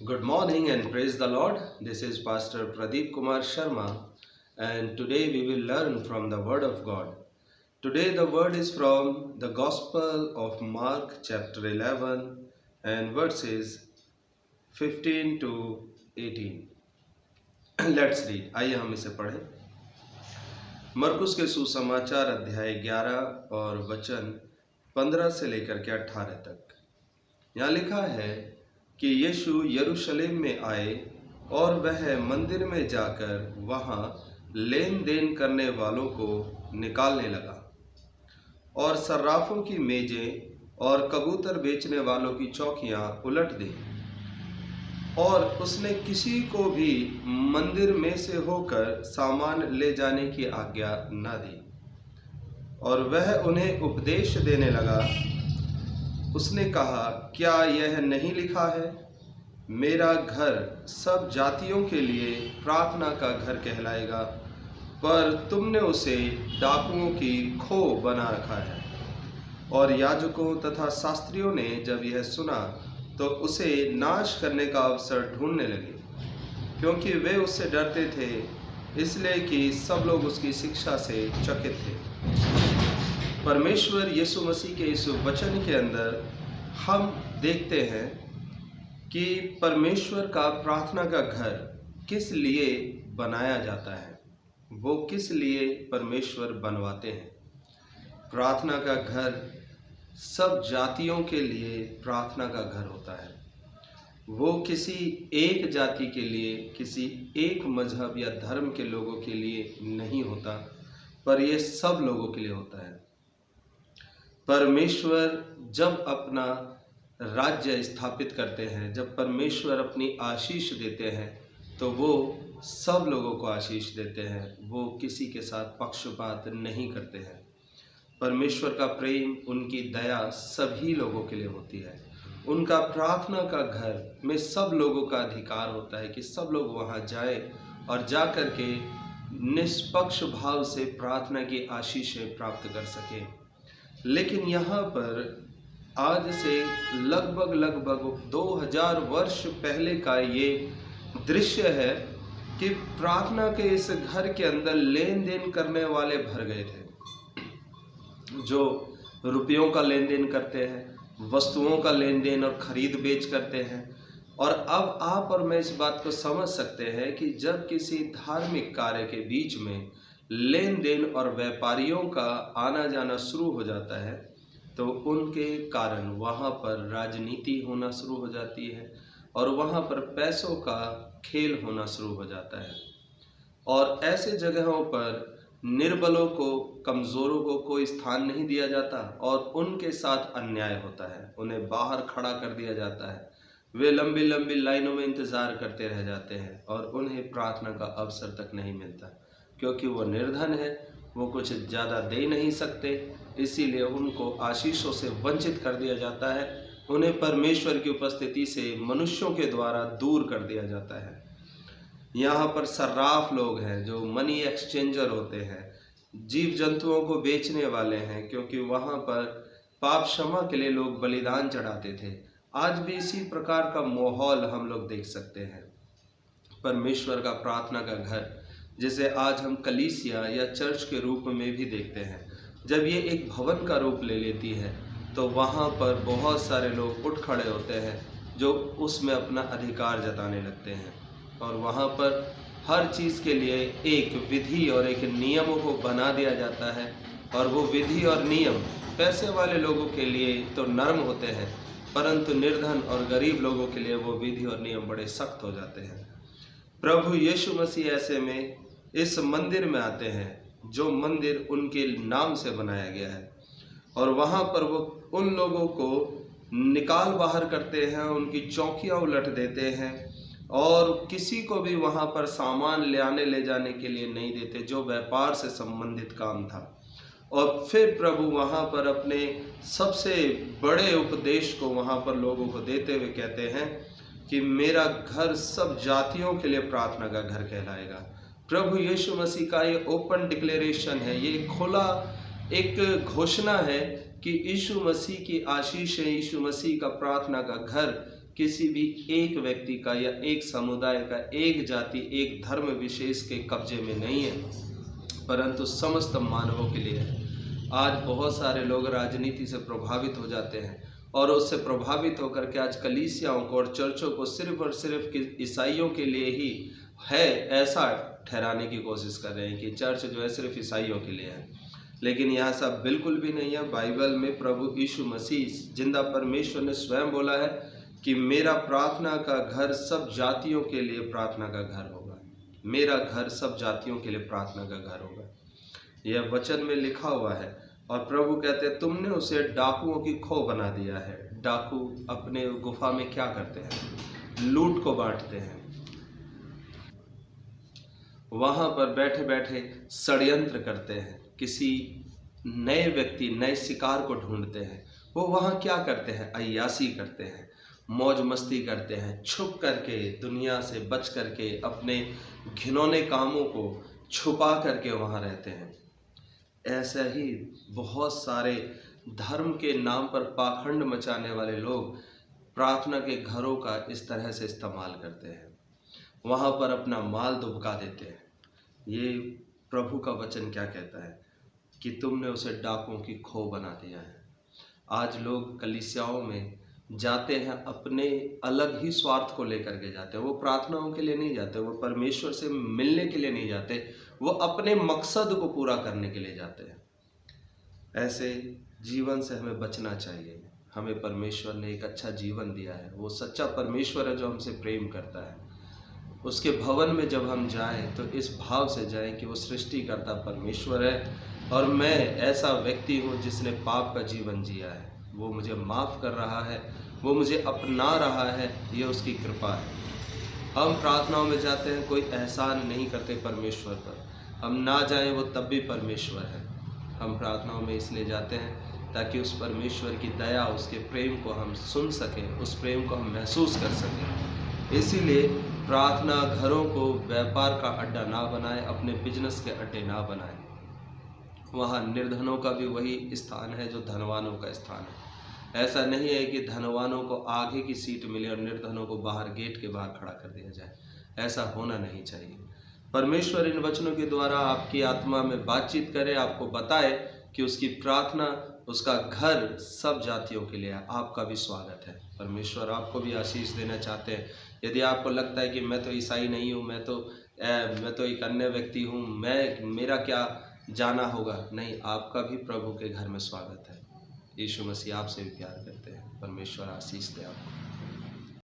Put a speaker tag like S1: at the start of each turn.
S1: Good morning and praise the Lord. This is Pastor Pradeep Kumar Sharma, and today we will learn from the Word of God. Today, the word is from the Gospel of Mark, chapter 11, and verses 15 to 18. Let's read. आइए हम इसे पढ़ें। मरकुस के सुसमाचार अध्याय 11 और वचन 15 से लेकर के 18 तक। यहाँ लिखा है कि यीशु यरूशलेम में आए और वह मंदिर में जाकर वहाँ लेन देन करने वालों को निकालने लगा और सर्राफों की मेजें और कबूतर बेचने वालों की चौकियाँ उलट दी, और उसने किसी को भी मंदिर में से होकर सामान ले जाने की आज्ञा न दी। और वह उन्हें उपदेश देने लगा। उसने कहा, क्या यह नहीं लिखा है, मेरा घर सब जातियों के लिए प्रार्थना का घर कहलाएगा, पर तुमने उसे डाकुओं की खो बना रखा है। और याजकों तथा शास्त्रियों ने जब यह सुना तो उसे नाश करने का अवसर ढूंढने लगे, क्योंकि वे उससे डरते थे, इसलिए कि सब लोग उसकी शिक्षा से चकित थे। परमेश्वर यीशु मसीह के इस वचन के अंदर हम देखते हैं कि परमेश्वर का प्रार्थना का घर किस लिए बनाया जाता है, वो किस लिए परमेश्वर बनवाते हैं। प्रार्थना का घर सब जातियों के लिए प्रार्थना का घर होता है। वो किसी एक जाति के लिए, किसी एक मजहब या धर्म के लोगों के लिए नहीं होता, पर ये सब लोगों के लिए होता है। परमेश्वर जब अपना राज्य स्थापित करते हैं, जब परमेश्वर अपनी आशीष देते हैं, तो वो सब लोगों को आशीष देते हैं। वो किसी के साथ पक्षपात नहीं करते हैं। परमेश्वर का प्रेम, उनकी दया सभी लोगों के लिए होती है। उनका प्रार्थना का घर में सब लोगों का अधिकार होता है कि सब लोग वहाँ जाएं और जा कर के निष्पक्ष भाव से प्रार्थना की आशीषें प्राप्त कर सकें। लेकिन यहाँ पर आज से लगभग 2000 वर्ष पहले का ये दृश्य है कि प्रार्थना के इस घर के अंदर लेन देन करने वाले भर गए थे, जो रुपयों का लेन देन करते हैं, वस्तुओं का लेन देन और खरीद बेच करते हैं। और अब आप और मैं इस बात को समझ सकते हैं कि जब किसी धार्मिक कार्य के बीच में लेन देन और व्यापारियों का आना जाना शुरू हो जाता है, तो उनके कारण वहाँ पर राजनीति होना शुरू हो जाती है और वहाँ पर पैसों का खेल होना शुरू हो जाता है। और ऐसे जगहों पर निर्बलों को, कमज़ोरों को कोई स्थान नहीं दिया जाता और उनके साथ अन्याय होता है। उन्हें बाहर खड़ा कर दिया जाता है। वे लंबी लंबी लाइनों में इंतज़ार करते रह जाते हैं और उन्हें प्रार्थना का अवसर तक नहीं मिलता, क्योंकि वो निर्धन है, वो कुछ ज़्यादा दे नहीं सकते, इसीलिए उनको आशीषों से वंचित कर दिया जाता है। उन्हें परमेश्वर की उपस्थिति से मनुष्यों के द्वारा दूर कर दिया जाता है। यहाँ पर सर्राफ लोग हैं जो मनी एक्सचेंजर होते हैं, जीव जंतुओं को बेचने वाले हैं, क्योंकि वहाँ पर पाप क्षमा के लिए लोग बलिदान चढ़ाते थे। आज भी इसी प्रकार का माहौल हम लोग देख सकते हैं। परमेश्वर का प्रार्थना का घर, जिसे आज हम कलीसिया या चर्च के रूप में भी देखते हैं, जब ये एक भवन का रूप ले लेती है तो वहाँ पर बहुत सारे लोग उठ खड़े होते हैं जो उसमें अपना अधिकार जताने लगते हैं। और वहाँ पर हर चीज़ के लिए एक विधि और एक नियमों को बना दिया जाता है, और वो विधि और नियम पैसे वाले लोगों के लिए तो नरम होते हैं, परंतु निर्धन और गरीब लोगों के लिए वो विधि और नियम बड़े सख्त हो जाते हैं। प्रभु यीशु मसीह ऐसे में इस मंदिर में आते हैं, जो मंदिर उनके नाम से बनाया गया है, और वहाँ पर वो उन लोगों को निकाल बाहर करते हैं, उनकी चौकियाँ उलट देते हैं और किसी को भी वहाँ पर सामान ले जाने के लिए नहीं देते, जो व्यापार से संबंधित काम था। और फिर प्रभु वहाँ पर अपने सबसे बड़े उपदेश को वहाँ पर लोगों को देते हुए कहते हैं कि मेरा घर सब जातियों के लिए प्रार्थना का घर कहलाएगा। प्रभु यीशु मसीह का ये ओपन डिक्लेरेशन है, ये खुला एक घोषणा है कि यीशु मसीह की आशीष है, यीशु मसीह का प्रार्थना का घर किसी भी एक व्यक्ति का या एक समुदाय का, एक जाति, एक धर्म विशेष के कब्जे में नहीं है, परंतु समस्त मानवों के लिए है। आज बहुत सारे लोग राजनीति से प्रभावित हो जाते हैं और उससे प्रभावित होकर के आज कलीसियाओं को और चर्चों को सिर्फ और सिर्फ ईसाइयों के लिए ही है ऐसा ठहराने की कोशिश कर रहे हैं कि चर्च जो है सिर्फ ईसाइयों के लिए है। लेकिन यह सब बिल्कुल भी नहीं है। बाइबल में प्रभु यीशु मसीह जिंदा परमेश्वर ने स्वयं बोला है कि मेरा प्रार्थना का घर सब जातियों के लिए प्रार्थना का घर होगा। मेरा घर सब जातियों के लिए प्रार्थना का घर होगा, यह वचन में लिखा हुआ है। और प्रभु कहते हैं तुमने उसे डाकुओं की खो बना दिया है। डाकू अपने गुफा में क्या करते हैं? लूट को बांटते हैं। वहां पर बैठे बैठे षड्यंत्र करते हैं, किसी नए व्यक्ति, नए शिकार को ढूंढते हैं। वो वहां क्या करते हैं? अय्यासी करते हैं, मौज मस्ती करते हैं, छुप करके, दुनिया से बच करके, अपने घिनौने कामों को छुपा करके वहां रहते हैं। ऐसा ही बहुत सारे धर्म के नाम पर पाखंड मचाने वाले लोग प्रार्थना के घरों का इस तरह से इस्तेमाल करते हैं, वहाँ पर अपना माल दुबका देते हैं। ये प्रभु का वचन क्या कहता है कि तुमने उसे डाकुओं की खो बना दिया है। आज लोग कलीसियाओं में जाते हैं, अपने अलग ही स्वार्थ को लेकर के जाते हैं। वो प्रार्थनाओं के लिए नहीं जाते, वो परमेश्वर से मिलने के लिए नहीं जाते, वो अपने मकसद को पूरा करने के लिए जाते हैं। ऐसे जीवन से हमें बचना चाहिए। हमें परमेश्वर ने एक अच्छा जीवन दिया है। वो सच्चा परमेश्वर है जो हमसे प्रेम करता है। उसके भवन में जब हम जाएं तो इस भाव से जाएं कि वो सृष्टिकर्ता परमेश्वर है और मैं ऐसा व्यक्ति हूँ जिसने पाप का जीवन जिया है। वो मुझे माफ़ कर रहा है, वो मुझे अपना रहा है, ये उसकी कृपा है। हम प्रार्थनाओं में जाते हैं, कोई एहसान नहीं करते परमेश्वर पर। हम ना जाएं वो तब भी परमेश्वर है। हम प्रार्थनाओं में इसलिए जाते हैं ताकि उस परमेश्वर की दया, उसके प्रेम को हम सुन सकें, उस प्रेम को हम महसूस कर सकें। इसीलिए प्रार्थना घरों को व्यापार का अड्डा ना बनाएं, अपने बिजनेस के अड्डे ना बनाएं। वहाँ निर्धनों का भी वही स्थान है जो धनवानों का स्थान है। ऐसा नहीं है कि धनवानों को आगे की सीट मिले और निर्धनों को बाहर, गेट के बाहर खड़ा कर दिया जाए। ऐसा होना नहीं चाहिए। परमेश्वर इन वचनों के द्वारा आपकी आत्मा में बातचीत करे, आपको बताए कि उसकी प्रार्थना, उसका घर सब जातियों के लिए है। आपका भी स्वागत है। परमेश्वर आपको भी आशीष देना चाहते हैं। यदि आपको लगता है कि मैं तो ईसाई नहीं हूँ, मैं तो एक अन्य व्यक्ति हूँ, मेरा क्या जाना होगा, नहीं, आपका भी प्रभु के घर में स्वागत है। यीशु मसीह आपसे भी प्यार करते हैं। परमेश्वर आशीष दे आपको।